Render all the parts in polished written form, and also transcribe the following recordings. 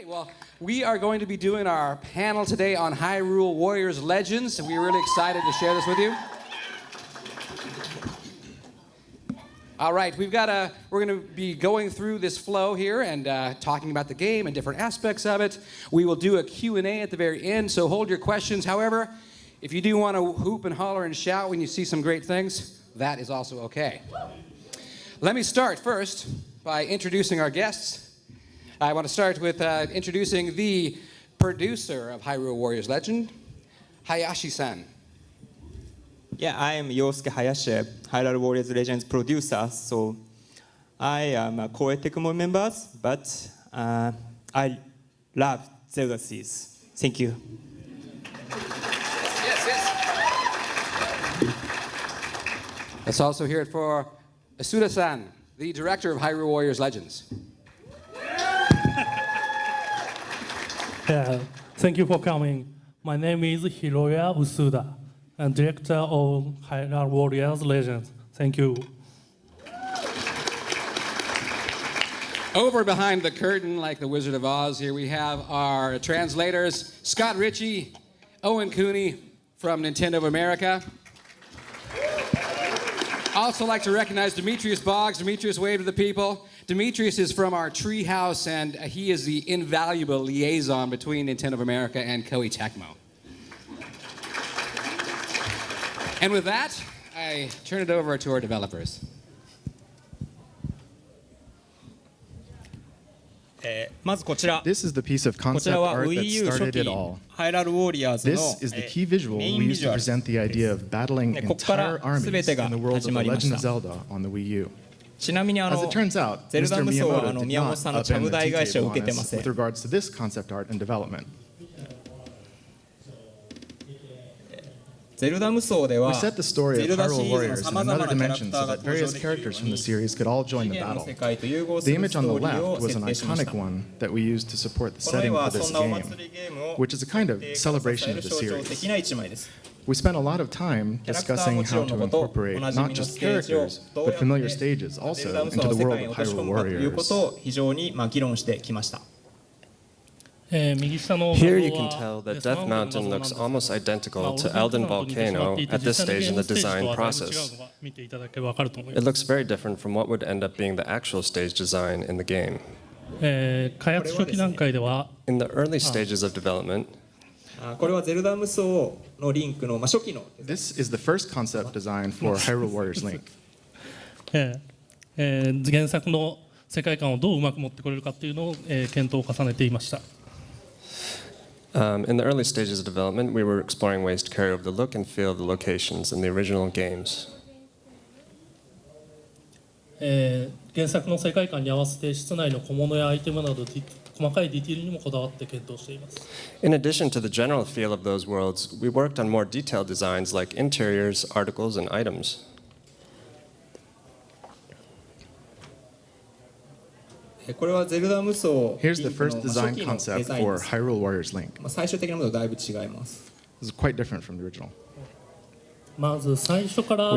Okay, well, we are going to be doing our panel today on Hyrule Warriors Legends. We're really excited to share this with you. All right, we're going to be going through this flow here and talking about the game and different aspects of it. We will do a Q&A at the very end, so hold your questions. However, if you do want to hoop and holler and shout when you see some great things, that is also okay. Let me start first by introducing our guests. I want to start with introducing the producer of Hyrule Warriors Legend, Hayashi-san. Yeah, I am Yosuke Hayashi, Hyrule Warriors Legends producer. So I am a Koei Tecmo member, but I love Zelda series. Thank you. Yes. Let's also hear it for Usuda-san, the director of Hyrule Warriors Legends. Yeah, thank you for coming. My name is Hiroya Usuda. I'm director of Hyrule Warriors Legends. Thank you. Over behind the curtain, like the Wizard of Oz, here we have our translators, Scott Ritchie, Owen Cooney from Nintendo of America. Also like to recognize Demetrius Boggs. Demetrius, wave to the people. Demetrius is from our treehouse, and he is the invaluable liaison between Nintendo of America and Koei Tecmo. And with that, I turn it over to our developers. This is the piece of concept art that started it all. This is the key visual we used to present the idea of battling entire armies in the world of The Legend of Zelda on the Wii U. As it turns out, Mr. Miyamoto did not upend the tea table on us with regards to this concept art and development. We set the story of Hyrule Warriors in another dimension so that various characters from the series could all join the battle. The image on the left was an iconic one that we used to support the setting for this game, which is a kind of celebration of the series. We spent a lot of time discussing how to incorporate not just characters, but familiar stages also into the world of Hyrule Warriors. Here you can tell that Death Mountain looks almost identical to Elden Volcano at this stage in the design process. It looks very different from what would end up being the actual stage design in the game. In the early stages of development, this is the first concept design for Hyrule Warriors Link. 原作の世界観をどううまく持ってこれるかっていうのを検討を重ねていました。In the early stages of development, we were exploring ways to carry over the look and feel of the locations in the original games. 原作の世界観に合わせて室内の小物やアイテムなど細かいディティールにもこだわって検討しています。In addition to the general feel of those worlds, we worked on more detailed designs like interiors, articles, and items. Here's the first design concept for Hyrule Warriors Link. This is quite different from the original. We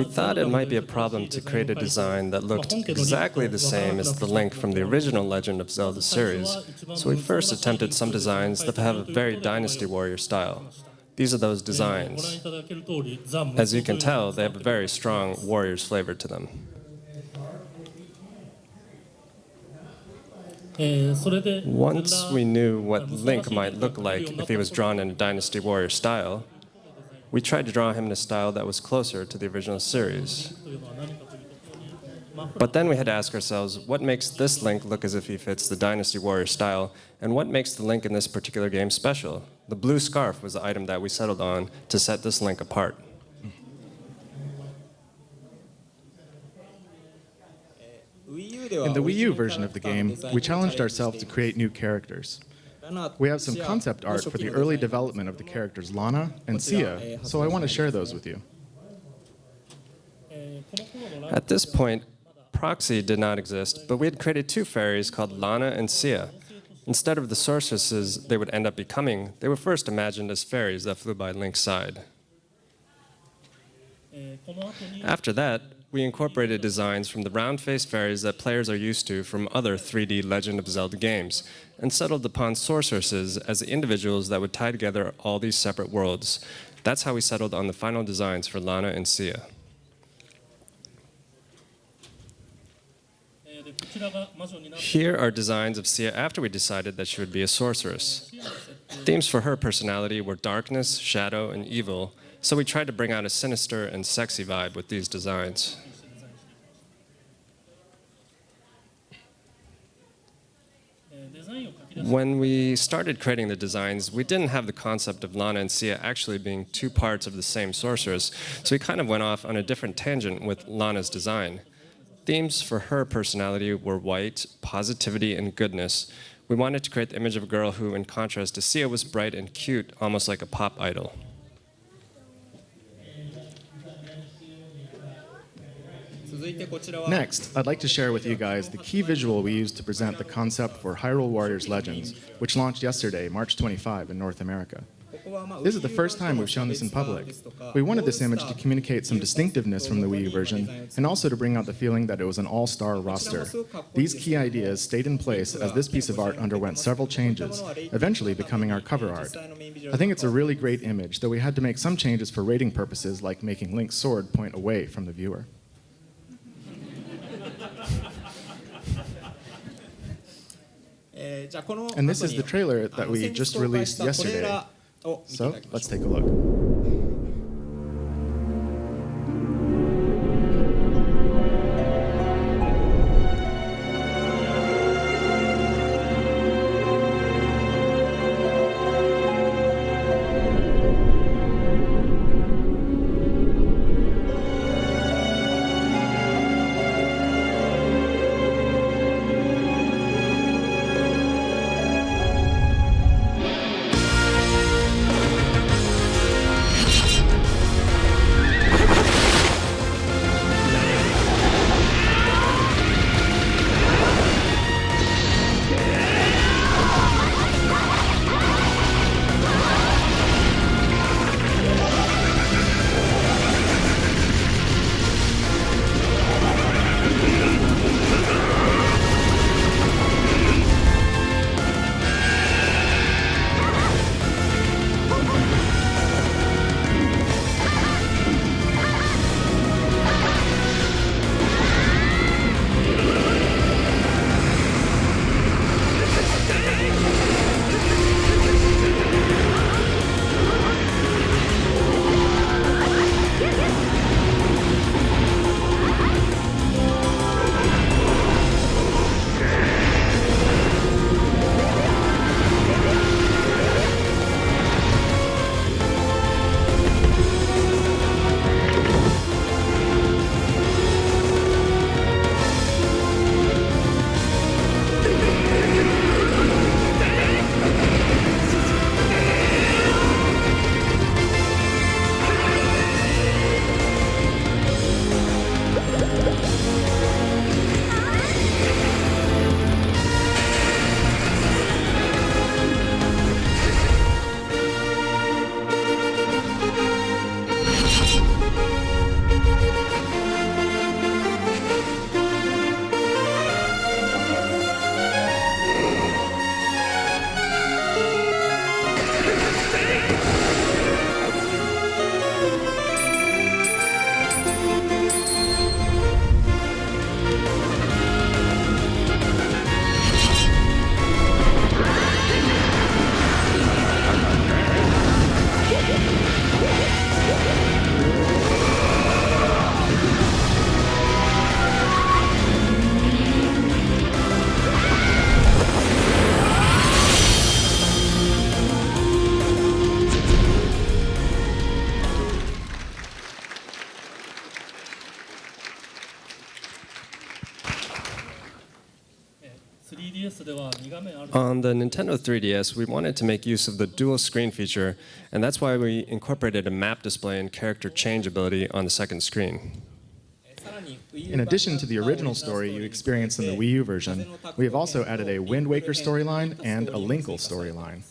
thought it might be a problem to create a design that looked exactly the same as the Link from the original Legend of Zelda series, so we first attempted some designs that have a very Dynasty Warrior style. These are those designs. As you can tell, they have a very strong Warriors flavor to them. Once we knew what Link might look like if he was drawn in a Dynasty Warrior style, we tried to draw him in a style that was closer to the original series. But then we had to ask ourselves, what makes this Link look as if he fits the Dynasty Warrior style, and what makes the Link in this particular game special? The blue scarf was the item that we settled on to set this Link apart. In the Wii U version of the game, we challenged ourselves to create new characters. We have some concept art for the early development of the characters Lana and Sia, so I want to share those with you. At this point, Proxy did not exist, but we had created two fairies called Lana and Sia. Instead of the sorceresses they would end up becoming, they were first imagined as fairies that flew by Link's side. After that, we incorporated designs from the round-faced fairies that players are used to from other 3D Legend of Zelda games, and settled upon sorceresses as the individuals that would tie together all these separate worlds. That's how we settled on the final designs for Lana and Sia. Here are designs of Sia after we decided that she would be a sorceress. Themes for her personality were darkness, shadow, and evil, so we tried to bring out a sinister and sexy vibe with these designs. When we started creating the designs, we didn't have the concept of Lana and Sia actually being two parts of the same sorceress, so we kind of went off on a different tangent with Lana's design. Themes for her personality were white, positivity, and goodness. We wanted to create the image of a girl who, in contrast to Sia, was bright and cute, almost like a pop idol. Next, I'd like to share with you guys the key visual we used to present the concept for Hyrule Warriors Legends, which launched yesterday, March 25, in North America. This is the first time we've shown this in public. We wanted this image to communicate some distinctiveness from the Wii U version, and also to bring out the feeling that it was an all-star roster. These key ideas stayed in place as this piece of art underwent several changes, eventually becoming our cover art. I think it's a really great image, though we had to make some changes for rating purposes, like making Link's sword point away from the viewer. And this is the trailer that we just released yesterday. So, let's take a look. On the Nintendo 3DS, we wanted to make use of the dual screen feature, and that's why we incorporated a map display and character change ability on the second screen. In addition to the original story you experienced in the Wii U version, we have also added a Wind Waker storyline and a Linkle storyline.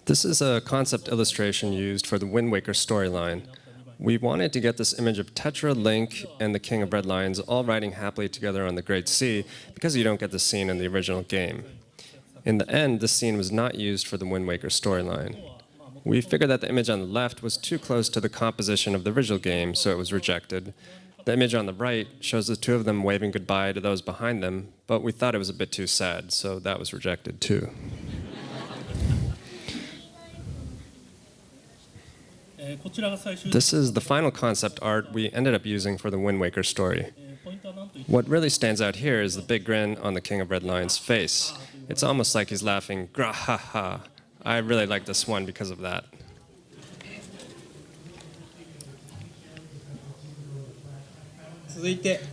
This is a concept illustration used for the Wind Waker storyline. We wanted to get this image of Tetra, Link, and the King of Red Lions all riding happily together on the Great Sea because you don't get this scene in the original game. In the end, this scene was not used for the Wind Waker storyline. We figured that the image on the left was too close to the composition of the original game, so it was rejected. The image on the right shows the two of them waving goodbye to those behind them, but we thought it was a bit too sad, so that was rejected too. This is the final concept art we ended up using for the Wind Waker story. What really stands out here is the big grin on the King of Red Lion's face. It's almost like he's laughing, gra ha ha. I really like this one because of that.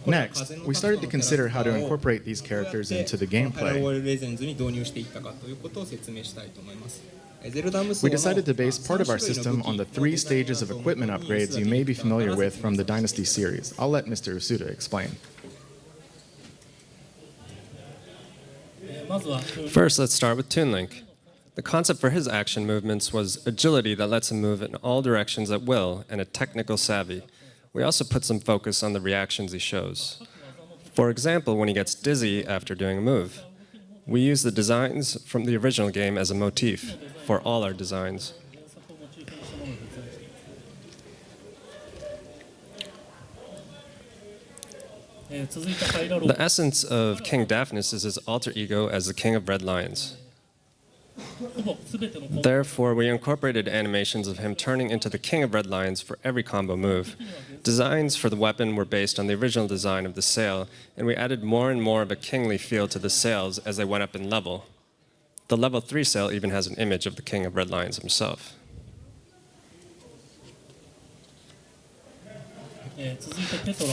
Next, we started to consider how to incorporate these characters into the gameplay. We decided to base part of our system on the 3 stages of equipment upgrades you may be familiar with from the Dynasty series. I'll let Mr. Usuda explain. First, let's start with Toon Link. The concept for his action movements was agility that lets him move in all directions at will and a technical savvy. We also put some focus on the reactions he shows. For example, when he gets dizzy after doing a move. We use the designs from the original game as a motif for all our designs. The essence of King Daphnis is his alter ego as the King of Red Lions. Therefore, we incorporated animations of him turning into the King of Red Lions for every combo move. Designs for the weapon were based on the original design of the sail, and we added more and more of a kingly feel to the sails as they went up in level. The level 3 sail even has an image of the King of Red Lions himself.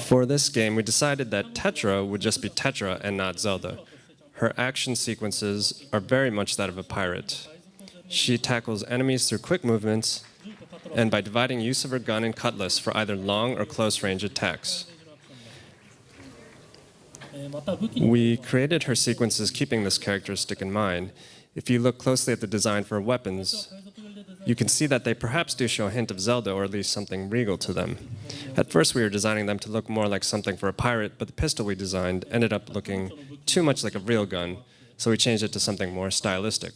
For this game, we decided that Tetra would just be Tetra and not Zelda. Her action sequences are very much that of a pirate. She tackles enemies through quick movements and by dividing use of her gun and cutlass for either long or close range attacks. We created her sequences keeping this characteristic in mind. If you look closely at the design for her weapons, you can see that they perhaps do show a hint of Zelda or at least something regal to them. At first we were designing them to look more like something for a pirate, but the pistol we designed ended up looking too much like a real gun, so we changed it to something more stylistic.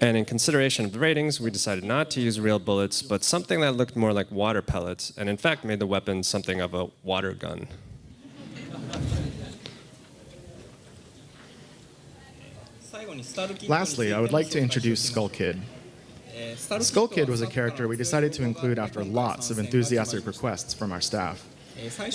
And in consideration of the ratings, we decided not to use real bullets, but something that looked more like water pellets, and in fact made the weapon something of a water gun. Lastly, I would like to introduce Skull Kid. Skull Kid was a character we decided to include after lots of enthusiastic requests from our staff.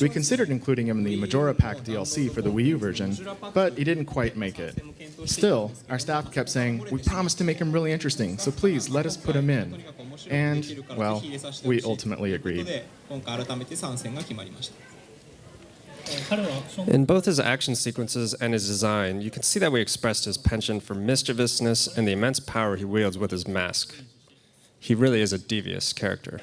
We considered including him in the Majora Pack DLC for the Wii U version, but he didn't quite make it. Still, our staff kept saying, "We promised to make him really interesting, so please let us put him in." And, well, we ultimately agreed. In both his action sequences and his design, you can see that we expressed his penchant for mischievousness and the immense power he wields with his mask. He really is a devious character.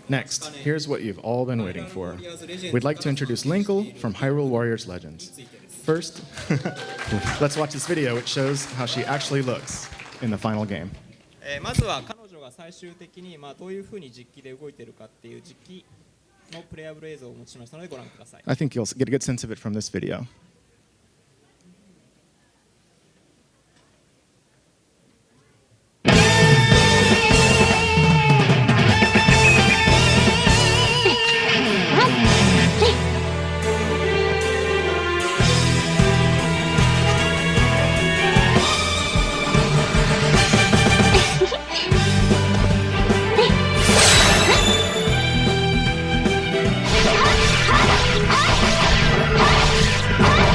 Next, here's what you've all been waiting for. We'd like to introduce Linkle from Hyrule Warriors Legends. First, let's watch this video which shows how she actually looks in the final game. まずは彼女が最終的にどういうふうに実機で動いているかっていう実機のプレイアブル映像をお持ちしましたのでご覧ください。I think you'll get a good sense of it from this video. Ah!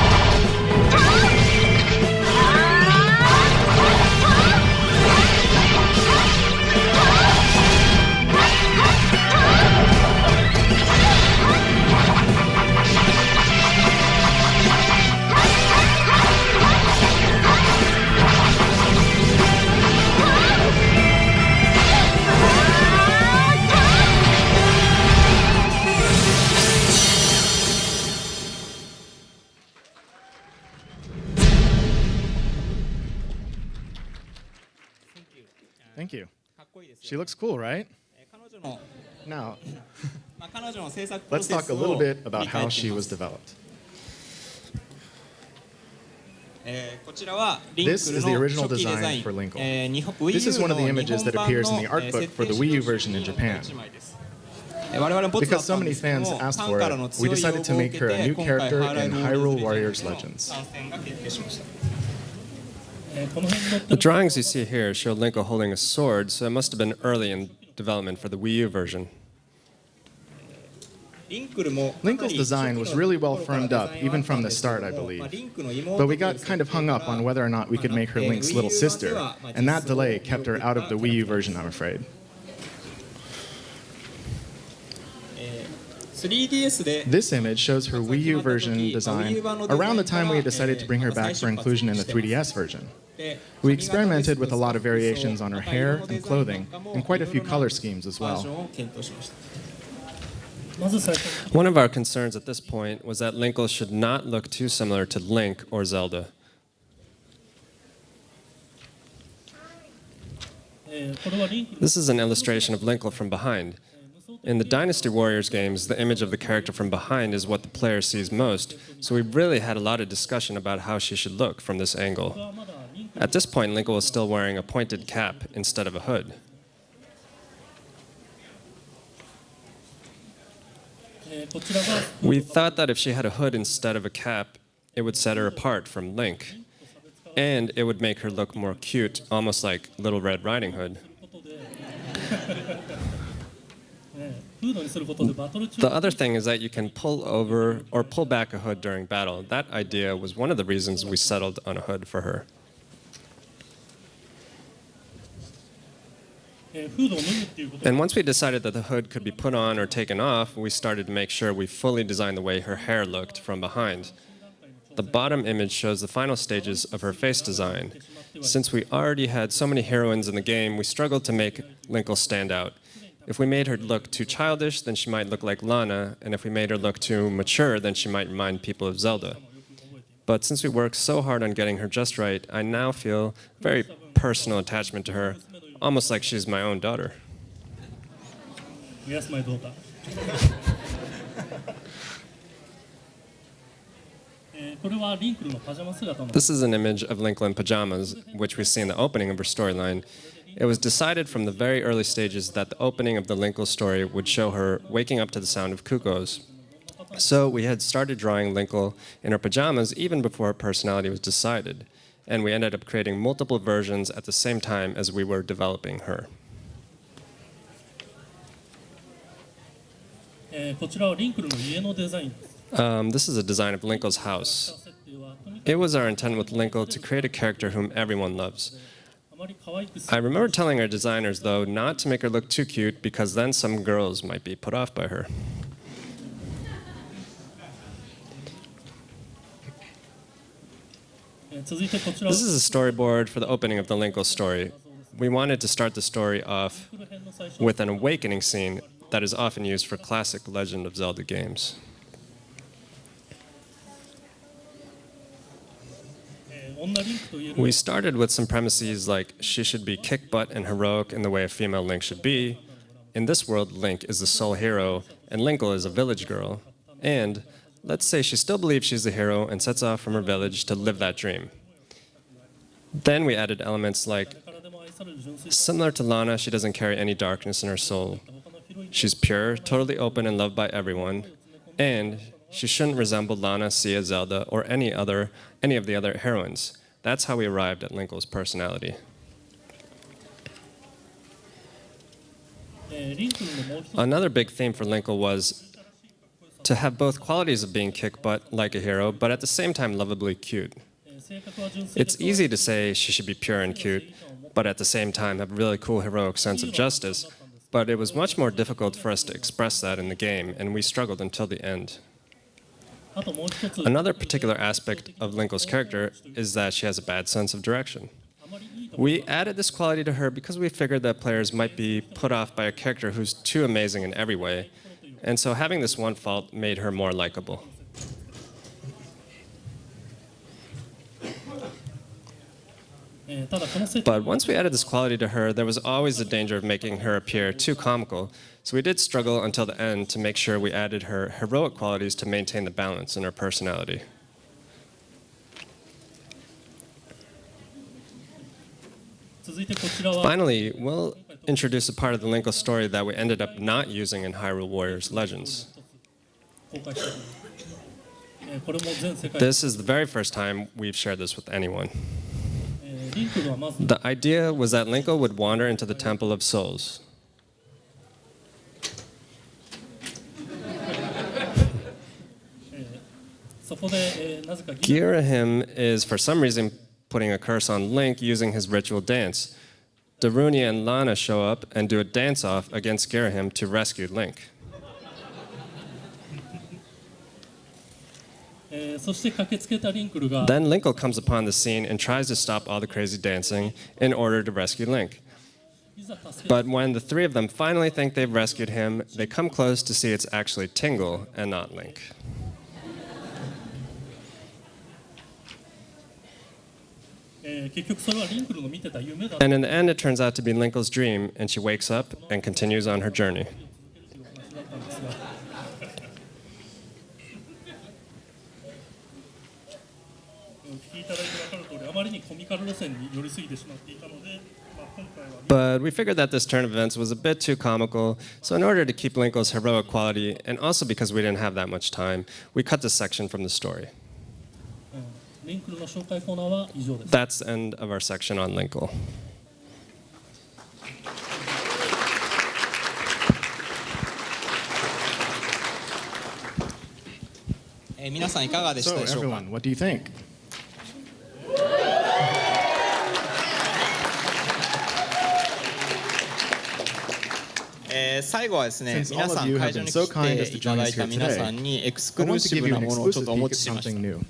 Thank you. She looks cool, right? Now, let's talk a little bit about how she was developed. This is the original design for Linkle. This is one of the images that appears in the art book for the Wii U version in Japan. Because so many fans asked for it, we decided to make her a new character in Hyrule Warriors Legends. The drawings you see here show Linkle holding a sword, so it must have been early in development for the Wii U version. Linkle's design was really well firmed up, even from the start, I believe. But we got kind of hung up on whether or not we could make her Link's little sister, and that delay kept her out of the Wii U version, I'm afraid. This image shows her Wii U version design around the time we had decided to bring her back for inclusion in the 3DS version. We experimented with a lot of variations on her hair and clothing, and quite a few color schemes as well. One of our concerns at this point was that Linkle should not look too similar to Link or Zelda. This is an illustration of Linkle from behind. In the Dynasty Warriors games, the image of the character from behind is what the player sees most, so we really had a lot of discussion about how she should look from this angle. At this point, Linkle was still wearing a pointed cap instead of a hood. We thought that if she had a hood instead of a cap, it would set her apart from Link, and it would make her look more cute, almost like Little Red Riding Hood. The other thing is that you can pull over or pull back a hood during battle. That idea was one of the reasons we settled on a hood for her. And once we decided that the hood could be put on or taken off, we started to make sure we fully designed the way her hair looked from behind. The bottom image shows the final stages of her face design. Since we already had so many heroines in the game, we struggled to make Linkle stand out. If we made her look too childish, then she might look like Lana, and if we made her look too mature, then she might remind people of Zelda. But since we worked so hard on getting her just right, I now feel a very personal attachment to her, almost like she's my own daughter. Yes, my daughter. This is an image of Linkle in pajamas, which we see in the opening of her storyline. It was decided from the very early stages that the opening of the Linkle story would show her waking up to the sound of cuckoos. So we had started drawing Linkle in her pajamas even before her personality was decided, and we ended up creating multiple versions at the same time as we were developing her. This is a design of Linkle's house. It was our intent with Linkle to create a character whom everyone loves. I remember telling our designers, though, not to make her look too cute because then some girls might be put off by her. This is a storyboard for the opening of the Linkle story. We wanted to start the story off with an awakening scene that is often used for classic Legend of Zelda games. We started with some premises like she should be kick-butt and heroic in the way a female Link should be. In this world, Link is the sole hero, and Linkle is a village girl. And let's say she still believes she's the hero and sets off from her village to live that dream. Then we added elements like, similar to Lana, she doesn't carry any darkness in her soul. She's pure, totally open and loved by everyone, and she shouldn't resemble Lana, Sia, Zelda, or any of the other heroines. That's how we arrived at Linkle's personality. Another big theme for Linkle was to have both qualities of being kick-butt like a hero, but at the same time lovably cute. It's easy to say she should be pure and cute, but at the same time have a really cool heroic sense of justice. But it was much more difficult for us to express that in the game, and we struggled until the end. Another particular aspect of Linkle's character is that she has a bad sense of direction. We added this quality to her because we figured that players might be put off by a character who's too amazing in every way, and so having this one fault made her more likable. But once we added this quality to her, there was always the danger of making her appear too comical, so we did struggle until the end to make sure we added her heroic qualities to maintain the balance in her personality. Finally, we'll introduce a part of the Linkle story that we ended up not using in Hyrule Warriors Legends. This is the very first time we've shared this with anyone. The idea was that Linkle would wander into the Temple of Souls. Girahim is, for some reason, putting a curse on Link using his ritual dance. Darunia and Lana show up and do a dance-off against Girahim to rescue Link. Then Linkle comes upon the scene and tries to stop all the crazy dancing in order to rescue Link. But when the three of them finally think they've rescued him, they come close to see it's actually Tingle and not Link. And in the end, it turns out to be Linkle's dream, and she wakes up and continues on her journey. But we figured that this turn of events was a bit too comical, so in order to keep Linkle's heroic quality, and also because we didn't have that much time, we cut this section from the story. That's the end of our section on Linkle. So everyone, what do you think? Since all of you have been so kind as to join us here today, I want to give you an exclusive peek at something new.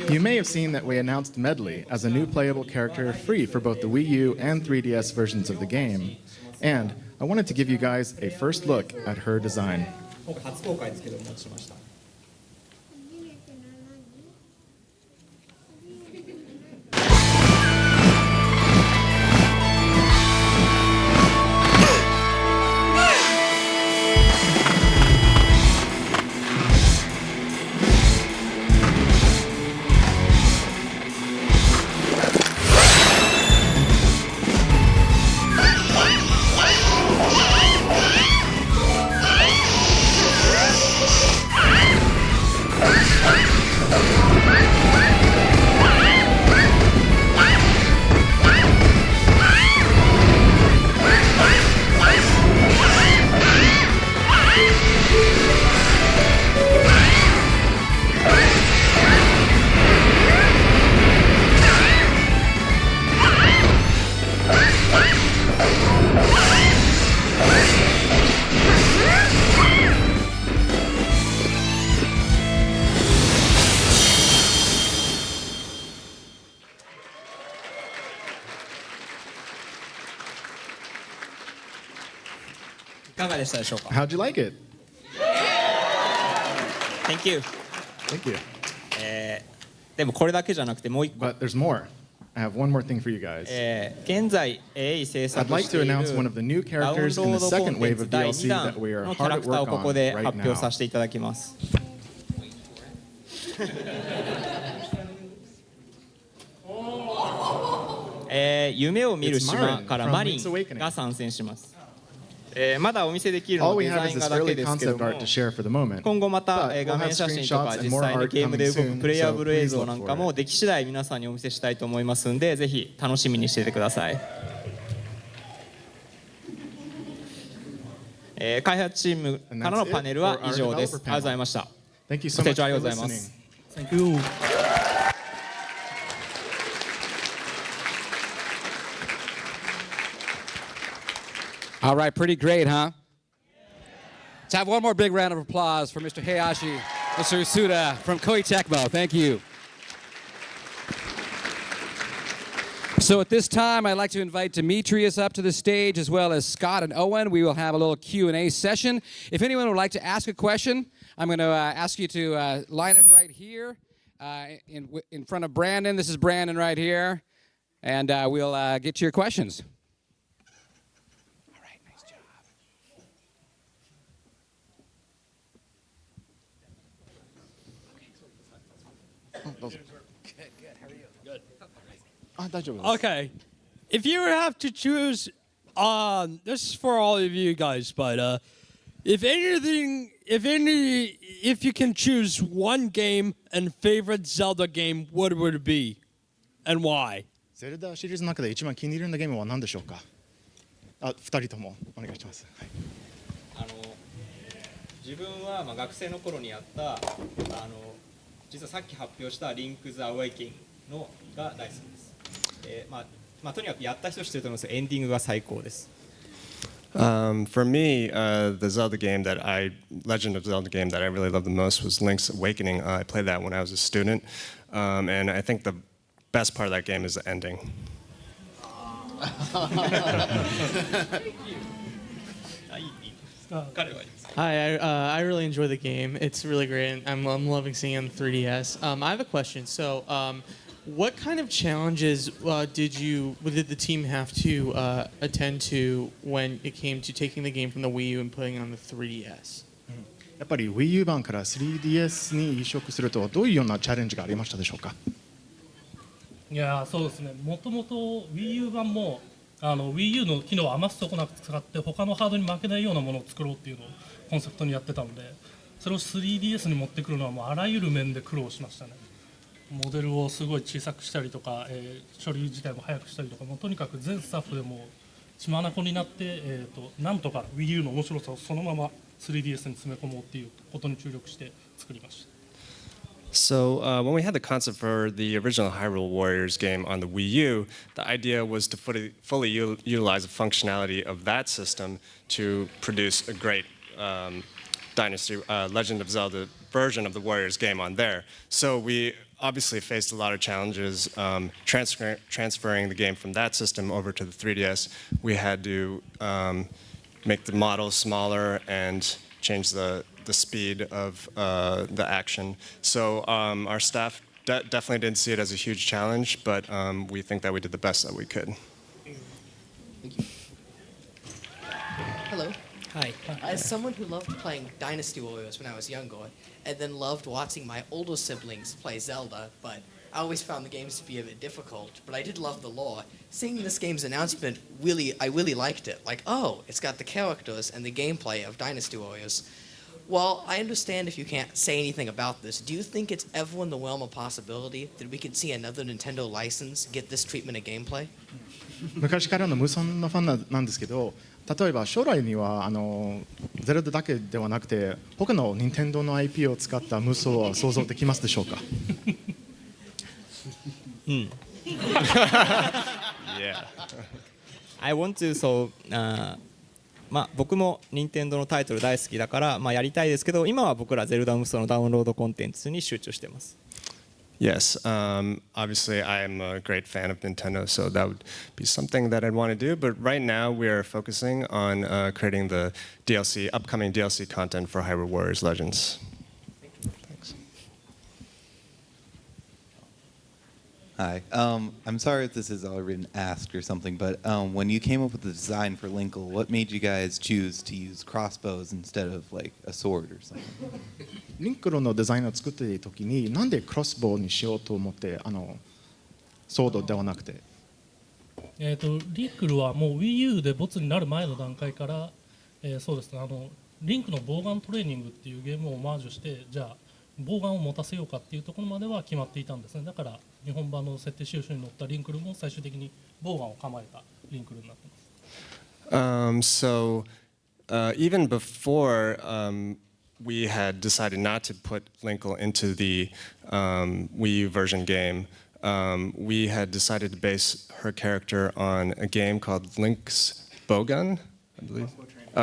You may have seen that we announced Medley as a new playable character free for both the Wii U and 3DS versions of the game. And I wanted to give you guys a first look at her design. How'd you like it? Thank you. Thank you. でもこれだけじゃなくてもう一個。 But there's more. I have one more thing for you guys. 現在制 I'd 作 like し to ている announce one of the new ダウン characters ロ in ー the ドコン second テン wave ツ of 第 DLC 2弾 that we are のキャ hard ラ at クター work をここ on で right 発表 now. させていただきます。夢を見る島からマリンが参戦します。まだお見せできるの All は we デザ have イ is ン this 画だけ early ですけど concept も art to share for the moment. 今後また But 画 we'll 面 have 写真と screenshots か and 実 more 際の art ゲームで coming 動く soon, プレイヤブル so 映 please 像 look なん for か it. も出来次第皆さんにお見せしたいと思いますんでぜひ楽しみにしていてください。開発チームからのパネルは以上です。ありがとうございました。 Thank you ご so 清 much 聴あり for がとうございま listening. す。 Thank you. All right, pretty great, huh? Let's have one more big round of applause for Mr. Hayashi, Mr. Usuda from Koei Tecmo. Thank you. So at this time, I'd like to invite Demetrius up to the stage, as well as Scott and Owen. We will have a little Q&A session. If anyone would like to ask a question, I'm going to ask you to line up right here in front of Brandon. This is Brandon right here. And we'll get to your questions. All right, nice job. Good. How are you? Good. Okay. If you have to choose, this is for all of you guys, but if you can choose one game and favorite Zelda game, what would it be, and why? ゼルダシリーズの中で一番気に入るようなゲームは何でしょうか。2人ともお願いします。はい、自分は学生の頃にやった実はさっき発表したリンクズアウェイキングのが大好きです。とにかくやった人知ってると思うんですけどエンディングが最高です。For me, the Zelda game Legend of Zelda game that I really loved the most was Link's Awakening. I played that when I was a student, and I think the best part of that game is the ending. Hi, I really enjoy the game. It's really great. I'm loving seeing it on the 3DS. I have a question. So, what kind of challenges did the team have to attend to when it came to taking the game from the Wii U and putting it on the 3DS? やっぱり Wii U 版から 3DS に移植するとどういうようなチャレンジがありましたでしょうか。いやそうですね、もともと Wii U 版もWii U の機能を余すとこなく使って他のハードに負けないようなものを作ろうっていうのをコンセプトにやってたので、それを 3DS に持ってくるのはもうあらゆる面で苦労しましたね。モデルをすごい小さくしたりとか、処理自体も早くしたりとか、もうとにかく全スタッフでも血眼になって、なんとか Wii U の面白さをそのまま 3DS に詰め込もうっていうことに注力して作りました。So when we had the concept for the original Hyrule Warriors game on the Wii U, the idea was to fully utilize the functionality of that system to produce a great Dynasty Legend of Zelda version of the Warriors game on there. So we obviously faced a lot of challenges transferring the game from that system over to the 3DS. We had to make the models smaller and change the speed of the action. So our staff definitely didn't see it as a huge challenge, but we think that we did the best that we could. Thank you. Hello. Hi. As someone who loved playing Dynasty Warriors when I was younger, and then loved watching my older siblings play Zelda, but I always found the games to be a bit difficult, but I did love the lore. Seeing this game's announcement, I really liked it. Like, oh, it's got the characters and the gameplay of Dynasty Warriors. Well, I understand if you can't say anything about this. Do you think it's ever in the realm of possibility that we could see another Nintendo license get this treatment of gameplay? 昔からの無双のファンなんですけど、例えば将来にはゼルダだけではなくて他の任天堂の IP を使った無双は想像できますでしょうか。Yeah. I want to so 僕も任天堂のタイトル大好きだからやりたいですけど、今は僕らゼルダ無双のダウンロードコンテンツに集中してます。Yes, obviously I am a great fan of Nintendo, so that would be something that I'd want to do. But right now we are focusing on creating the upcoming DLC content for Hyrule Warriors Legends. Thanks. Hi. I'm sorry if this has already been asked or something, but when you came up with the design for Linkle, what made you guys choose to use crossbows instead of like a sword or something? リンクルのデザインを作っている時になんでクロスボウにしようと思ってソードではなくて。リンクルはもう Wii U でボツになる前の段階から、そうですね、リンクのボウガントレーニングっていうゲームをオマージュして、じゃあボウガンを持たせようかっていうところまでは決まっていたんですね。だから日本版の設定収集に載ったリンクルも最終的にボウガンを構えたリンクルになってます。So even before we had decided not to put Linkle into the Wii U version game, we had decided to base her character on a game called Link's Bowgun, I believe.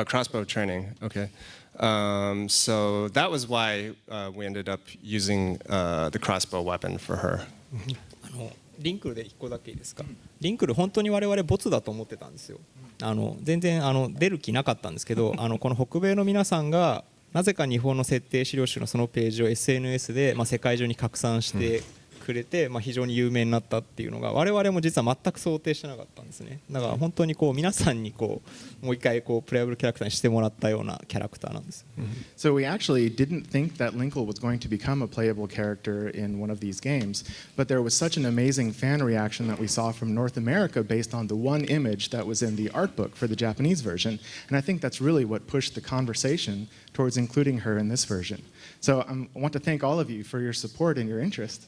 Crossbow training. Okay. So that was why we ended up using the crossbow weapon for her. リンクルで1個だけいいですか。リンクル本当に我々ボツだと思ってたんですよ。全然出る気なかったんですけど、この北米の皆さんがなぜか日本の設定資料集のそのページを SNS で、世界中に拡散してくれて、非常に有名になったっていうのが我々も実は全く想定してなかったんですね。だから本当に皆さんにもう一回プレイアブルキャラクターにしてもらったようなキャラクターなんです。So we actually didn't think that Linkle was going to become a playable character in one of these games, but there was such an amazing fan reaction that we saw from North America based on the one image that was in the art book for the Japanese version, and I think that's really what pushed the conversation towards including her in this version. So I want to thank all of you for your support and your interest.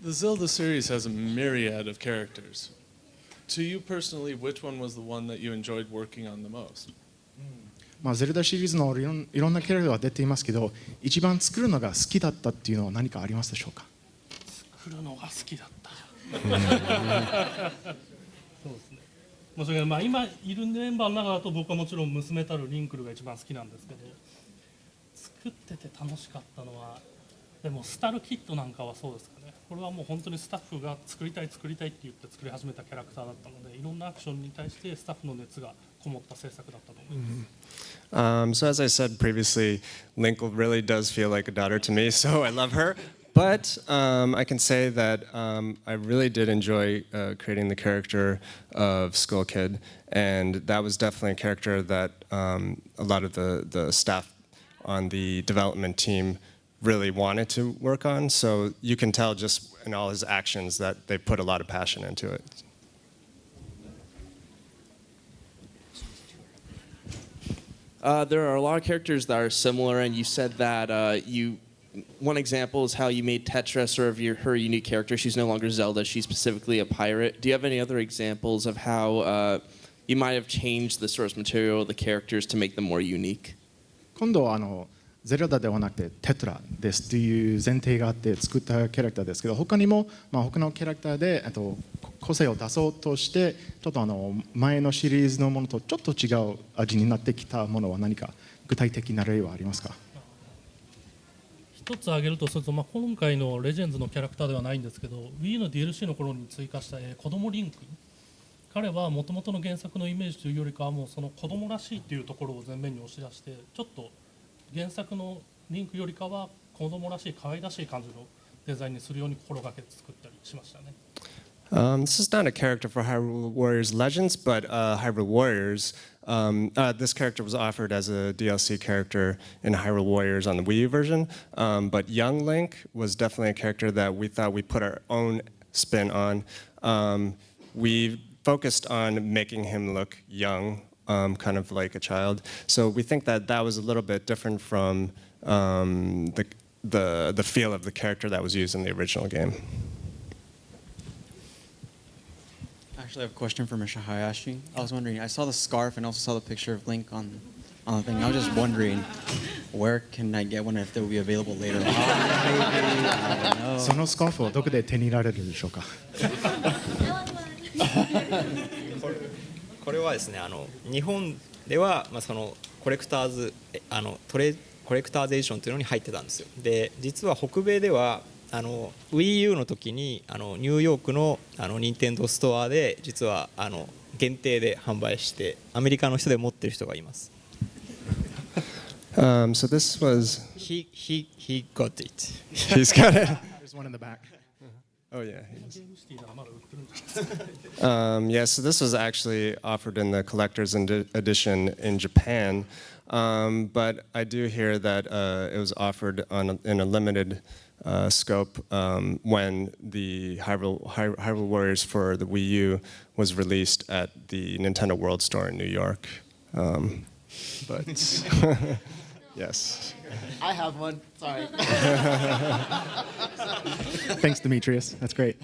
The Zelda series has a myriad of characters. To you personally, which one was the one that you enjoyed working on the most? ゼルダシリーズのいろんなキャラクターが出ていますけど、一番作るのが好きだったっていうのは何かありますでしょうか？作るのが好きだった。そうですね。申し訳ない。今いるメンバーの中だと僕はもちろん娘たるリンクルが一番好きなんですけど、作ってて楽しかったのはでもスタルキッドなんかはそうですかね。これはもう本当にスタッフが作りたいって言って作り始めたキャラクターだったので、いろんなアクションに対してスタッフの熱がこもった制作だったと思います。So as I said previously, Linkle really does feel like a daughter to me, so I love her. But I can say that I really did enjoy creating the character of Skull Kid, and that was definitely a character that a lot of the staff on the development team really wanted to work on. So you can tell just in all his actions that they put a lot of passion into it. There are a lot of characters that are similar, and you said that one example is how you made Tetra sort of her unique character. She's no longer Zelda, she's specifically a pirate. Do you have any other examples of how you might have changed the source material of the characters to make them more unique? 今度はゼルダではなくてテトラですという前提があって作ったキャラクターですけど、他にも他のキャラクターで個性を出そうとしてちょっと前のシリーズのものとちょっと違う味になってきたものは何か具体的な例はありますか？一つ挙げるとすると、今回のレジェンズのキャラクターではないんですけど Wii の DLC の頃に追加した、子供リンク、彼はもともとの原作のイメージというよりかはもうその子供らしいというところを前面に押し出して、ちょっと原作のリンクよりかは子供らしい可愛らしい感じのデザインにするように心がけて作ったりしましたね。This is not a character for Hyrule Warriors Legends, but Hyrule Warriors. This character was offered as a DLC character in Hyrule Warriors on the Wii U version, but Young Link was definitely a character that we thought we put our own spin on. We focused on making him look young, kind of like a child. So we think that that was a little bit different from the feel of the character that was used in the original game. Actually, I have a question for Mr. Hayashi. I was wondering, I saw the scarf and also saw the picture of Link on the thing. I was just wondering, where can I get one if they will be available later on? Maybe, I don't know. そのスカーフをどこで手に入れられるでしょうか？これはですね、日本ではそのコレクターズコレクターズエディションというのに入ってたんですよ。で、実は北米ではWii U の時にニューヨークの任天堂ストアで実は限定で販売してアメリカの人で持ってる人がいます。So this was he got it. He's got it. There's one in the back. Oh yeah. Yeah, so this was actually offered in the collector's edition in Japan, but I do hear that it was offered in a limited scope when the Hyrule Warriors for the Wii U was released at the Nintendo World Store in New York. But yes. I have one. Sorry. Thanks, Demetrius. That's great.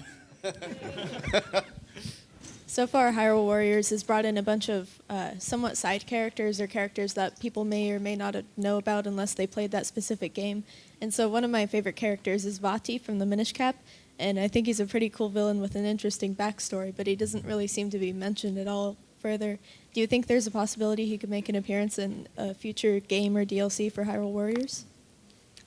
So far, Hyrule Warriors has brought in a bunch of somewhat side characters or characters that people may or may not know about unless they played that specific game. And so one of my favorite characters is Vati from the Minish Cap, and I think he's a pretty cool villain with an interesting backstory, but he doesn't really seem to be mentioned at all further. Do you think there's a possibility he could make an appearance in a future game or DLC for Hyrule Warriors?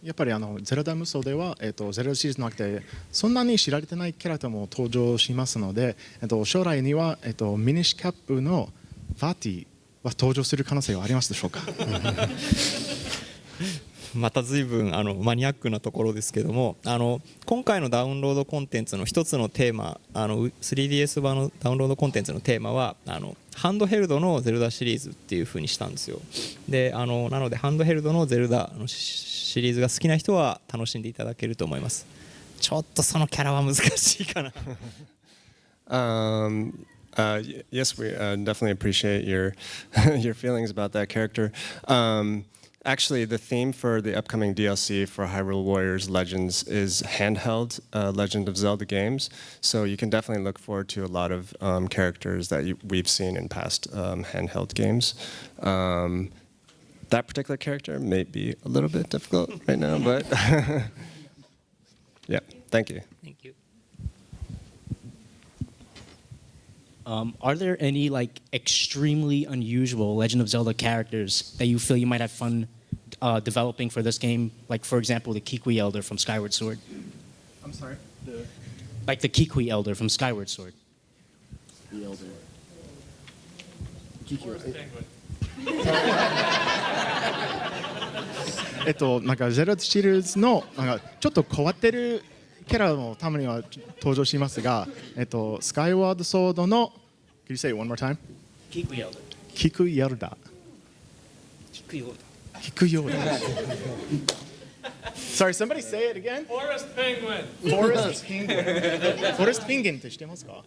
やっぱりゼルダ無双では、ゼルダシリーズの中でそんなに知られてないキャラクターも登場しますので、将来には、ミニッシュキャップのバティは登場する可能性はありますでしょうか。また随分マニアックなところですけども、今回のダウンロードコンテンツの一つのテーマ、3DS 版のダウンロードコンテンツのテーマはハンドヘルドのゼルダシリーズっていう風にしたんですよ。でなのでハンドヘルドのゼルダのシリーズが好きな人は楽しんでいただけると思います。ちょっとそのキャラは難しいかな。Yes, we definitely appreciate your your feelings about that character. Actually, the theme for the upcoming DLC for Hyrule Warriors Legends is handheld Legend of Zelda games. So you can definitely look forward to a lot of characters that we've seen in past handheld games. That particular character may be a little bit difficult right now, but yeah, thank you. Thank you. Are there any like extremely unusual Legend of Zelda characters that you feel you might have fun developing for this game? Like for example, the Kikui Elder from Skyward Sword. I'm sorry. Like the Kikui Elder from Skyward Sword. The Elder. Kikui. なんかゼルダシリーズのなんかちょっと変わってるキャラもたまには登場しますが、スカイワードソードの Can you say it one more time? Kikui Elder. Kikui Elder. Kikui Elder. Kikui Elder. Sorry, somebody say it again? Forest Penguin. Forest Penguin. Forest Penguin って知ってますか？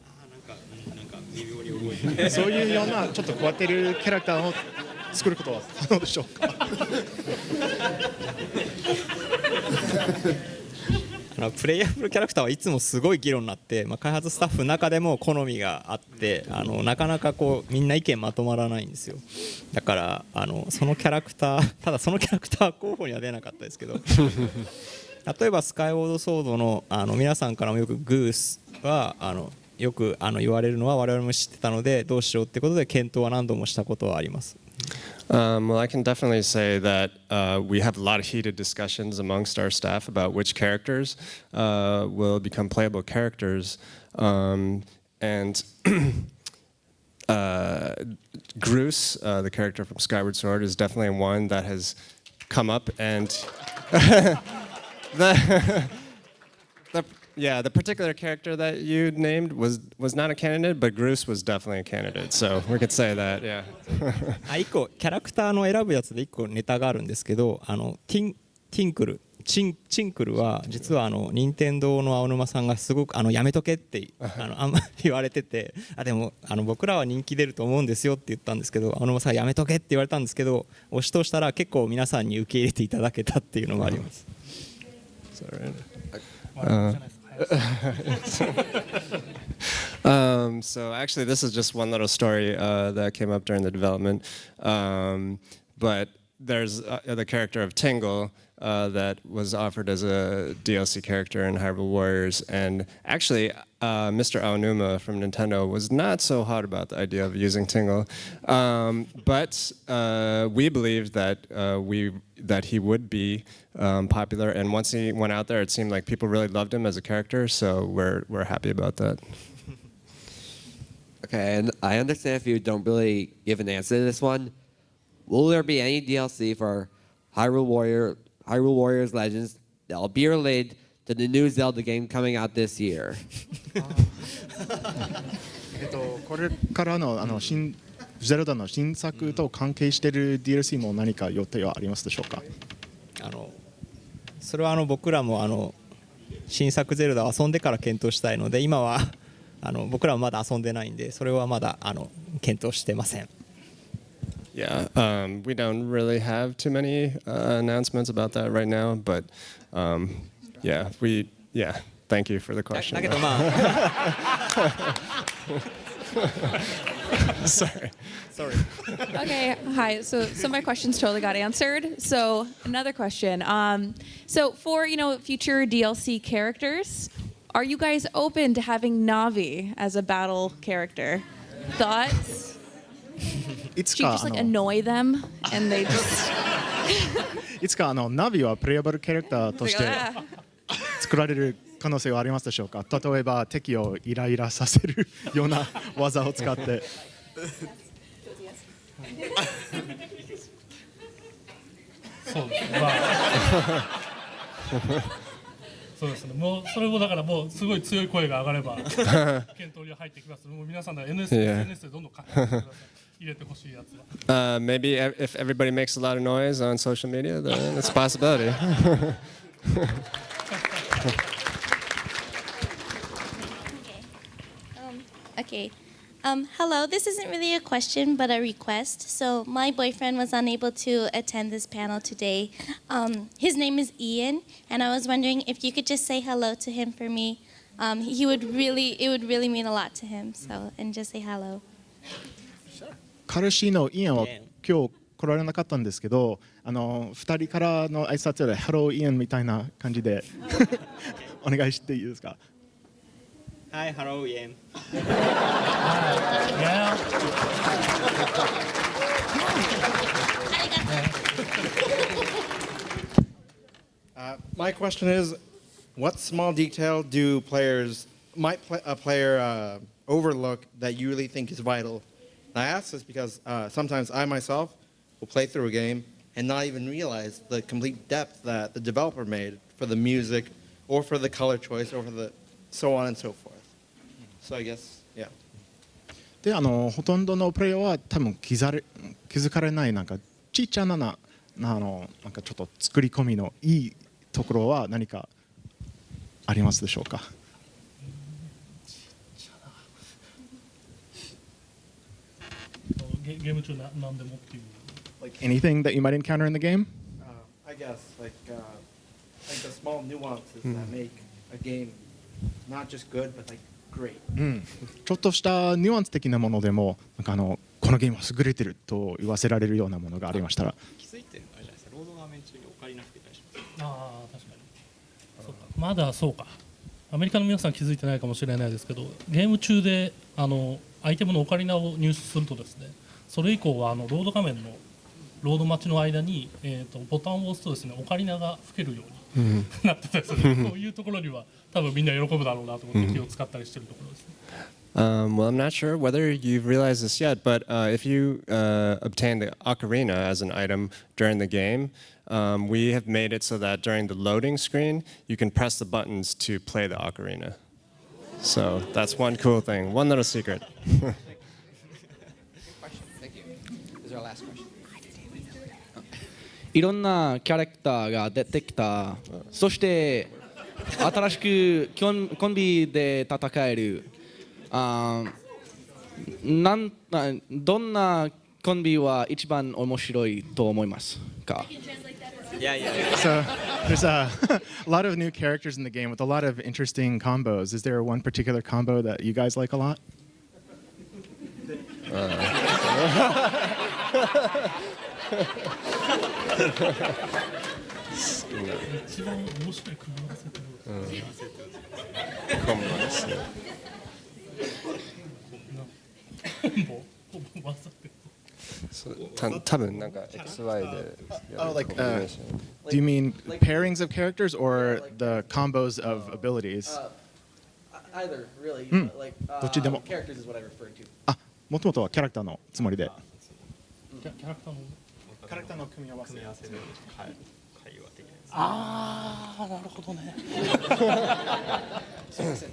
そういうようなちょっと変わってるキャラクターを作ることは可能でしょうか？プレイヤブルキャラクターはいつもすごい議論になって、開発スタッフの中でも好みがあってなかなかこうみんな意見まとまらないんですよ。だからそのキャラクターただそのキャラクター候補には出なかったですけど例えばスカイウォードソードの皆さんからもよくグースはよく言われるのは我々も知ってたのでどうしようってことで検討は何度もしたことはあります。Well, I can definitely say that we have a lot of heated discussions amongst our staff about which characters will become playable characters. And Groose, the character from Skyward Sword, is definitely one that has come up and the particular character that you named was not a candidate, but Groose was definitely a candidate. So we could say that, yeah. 1個キャラクターの選ぶやつで1個ネタがあるんですけど、ティンクルチンクルは実は任天堂の青沼さんがすごくやめとけってあんま言われてて、でも僕らは人気出ると思うんですよって言ったんですけど、青沼さんやめとけって言われたんですけど、押し通したら結構皆さんに受け入れていただけたっていうのがあります。So actually, this is just one little story that came up during the development. But there's the character of Tingle that was offered as a DLC character in Hyrule Warriors, and actually, Mr. Aonuma from Nintendo was not so hot about the idea of using Tingle, but we believed that he would be popular, and once he went out there, it seemed like people really loved him as a character, so we're happy about that. Okay, and I understand if you don't really give an answer to this one. Will there be any DLC for Hyrule Warriors Legends that will be related to the new Zelda game coming out this year? これからの新ゼルダの新作と関係している DLC も何か予定はありますでしょうか？それは僕らも新作ゼルダを遊んでから検討したいので、今は僕らはまだ遊んでないんで、それはまだ検討してません。Yeah, we don't really have too many announcements about that right now, but thank you for the question. Sorry. Okay, hi. So my questions totally got answered. So another question. So for future DLC characters, are you guys open to having Navi as a battle character? Thoughts? It's Should you just annoy them and they just いいつかナビはプレイヤブルキャラクターとして作られる可能性はありますでしょうか。例えば敵をイライラさせるような技を使って。そうですね。そうですね。もうそれもだからもうすごい強い声が上がれば検討に入ってきます。もう皆さんの SNS でどんどん書いてください。入れてほしいやつは。Maybe if everybody makes a lot of noise on social media, then it's a possibility. Okay. Hello, this isn't really a question, but a request. So my boyfriend was unable to attend this panel today. His name is Ian, and I was wondering if you could just say hello to him for me. It would really mean a lot to him. So, and just say hello. 彼氏のイアンは今日来られなかったんですけど、2人からの挨拶でハローイアンみたいな感じでお願いしていいですか。Hi, hello, Ian. My question is, what small detail do a player overlook that you really think is vital? And I ask this because sometimes I myself will play through a game and not even realize the complete depth that the developer made for the music, or for the color choice, or for the so on and so forth. So I guess, yeah. でほとんどのプレイヤーは多分気づかれないなんかちっちゃななんかちょっと作り込みのいいところは何かありますでしょうか。ゲーム中何でもっていう。Like anything that you might encounter in the game? I guess like the small nuances that make a game not just good but like great. ちょっとしたニュアンス的なものでもなんかこのゲームは優れてると言わせられるようなものがありましたら。気づいてるのあれじゃないですか。ロード画面中にオカリナ吹けたりします。ああ確かに。そうか。まだそうか。アメリカの皆さん気づいてないかもしれないですけど、ゲーム中でアイテムのオカリナを入手するとですね、それ以降はロード画面のロード待ちの間に、ボタンを押すとですね、オカリナが吹けるようになってたりする。そういうところには多分みんな喜ぶだろうなと思って気を使ったりしてるところですね。Well, I'm not sure whether you've realized this yet, but if you obtain the ocarina as an item during the game, we have made it so that during the loading screen, you can press the buttons to play the ocarina. So that's one cool thing, one little secret. Thank you. This is our last question. いろんなキャラクターが出てきた。そして新しくコンビで戦える。どんなコンビは一番面白いと思いますか？ So there's a lot of new characters in the game with a lot of interesting combos. Is there one particular combo that you guys like a lot? 一番面白い組み合わせとコンボですね。多分なんか XY で。Oh, like, do you mean pairings of characters or the combos of abilities? Either, really. Like, どっちでも。 characters is what I referred to. あ、もともとはキャラクターのつもりで。キャラクターの組み合わせ。ああ、なるほどね。すみません。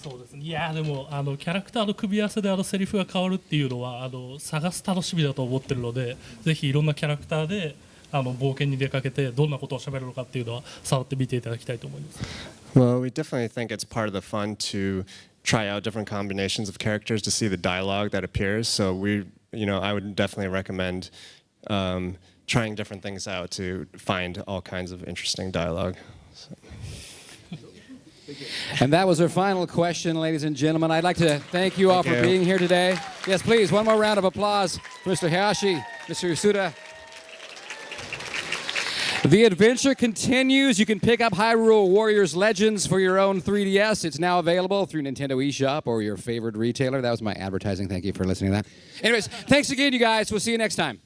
そうですね。いやでもキャラクターの組み合わせでセリフが変わるっていうのは探す楽しみだと思ってるので、ぜひいろんなキャラクターで冒険に出かけてどんなことを喋るのかっていうのは触ってみていただきたいと思います。Well, we definitely think it's part of the fun to try out different combinations of characters to see the dialogue that appears. So I would definitely recommend trying different things out to find all kinds of interesting dialogue. So. And that was our final question, ladies and gentlemen. I'd like to thank you all for being here today. Yes, please, one more round of applause for Mr. Hayashi, Mr. Usuda. The adventure continues. You can pick up Hyrule Warriors Legends for your own 3DS. It's now available through Nintendo eShop or your favorite retailer. That was my advertising. Thank you for listening to that. Anyways, thanks again, you guys. We'll see you next time.